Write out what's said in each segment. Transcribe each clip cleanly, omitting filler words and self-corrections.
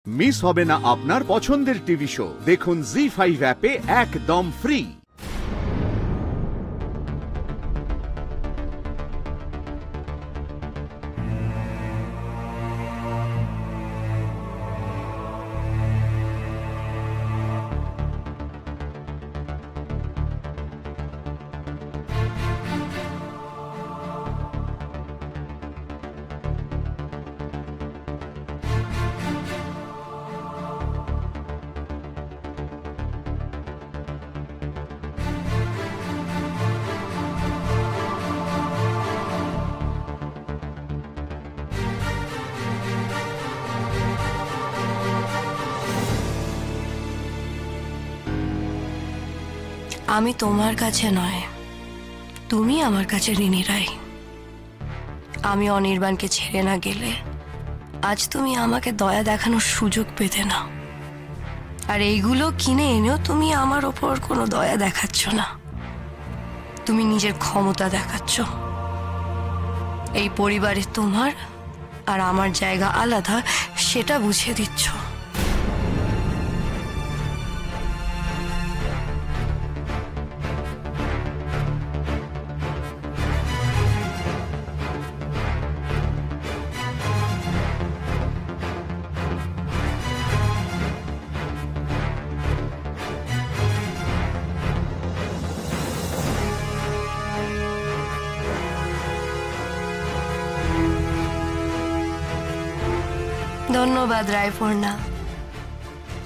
Miss হবে না আপনার পছন্দের টিভি শো। দেখুন জি5 অ্যাপে একদম ফ্রি। আমি তোমার কাছে নয়, তুমি আমার কাছে ঋণী রাই। আমি অনির্বাণকে ছেড়ে না গেলে আজ তুমি আমাকে দয়া দেখানোর সুযোগ পেতে না। আর এইগুলো কিনে এনেও তুমি আমার ওপর কোনো দয়া দেখাচ্ছ না, তুমি নিজের ক্ষমতা দেখাচ্ছ। এই পরিবারে তোমার আর আমার জায়গা আলাদা, সেটা বুঝিয়ে দিচ্ছ। ধন্যবাদ রায়পূর্ণা,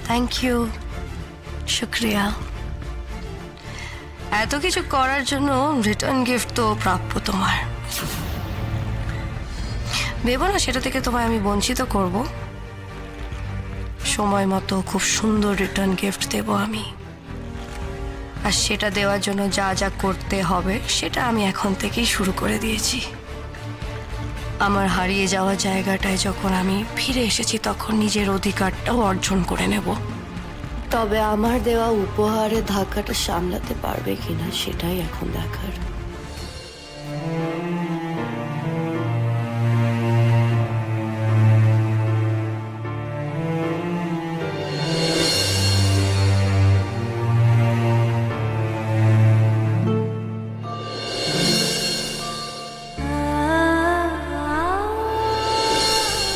থ্যাংক ইউ, শুক্রিয়া। এত কিছু করার জন্য রিটার্ন গিফট তো প্রাপ্য তোমার। ভেবো না সেটা থেকে তোমায় আমি বঞ্চিত করব। সময় মতো খুব সুন্দর রিটার্ন গিফট দেব আমি। আর সেটা দেওয়ার জন্য যা যা করতে হবে সেটা আমি এখন থেকেই শুরু করে দিয়েছি। আমার হারিয়ে যাওয়া জায়গাটায় যখন আমি ফিরে এসেছি তখন নিজের অধিকারটাও অর্জন করে নেব। তবে আমার দেওয়া উপহারের ধাক্কাটা সামলাতে পারবে কিনা সেটাই এখন দেখার।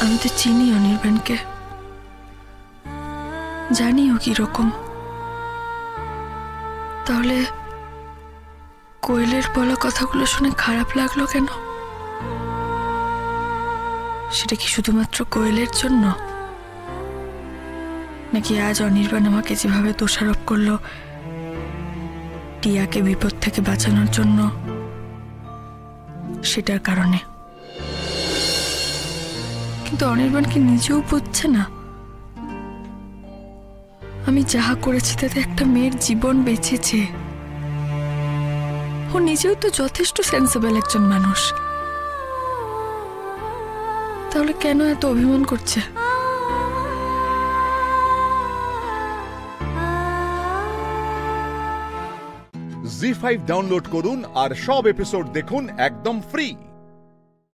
আমি তো চিনি অনির্বাণকে, জানি ও কিরকম। তাহলে কোয়েলের বলা কথাগুলো শুনে খারাপ লাগলো কেন? সেটা কি শুধুমাত্র কোয়েলের জন্য, নাকি আজ অনির্বাণ আমাকে যেভাবে দোষারোপ করলো টিয়াকে বিপদ থেকে বাঁচানোর জন্য, সেটার কারণে? কিন্তু অনির্বাণ কি নিজেও বুঝছে না আমি যাহা করেছি তাতে একটা মেয়ের জীবন বেঁচেছে? ও নিজেও তো যথেষ্ট সেন্সিবল একজন মানুষ, তাহলে কেন এত অভিমান করছে? জি5 ডাউনলোড করুন আর সব এপিসোড দেখুন একদম ফ্রি।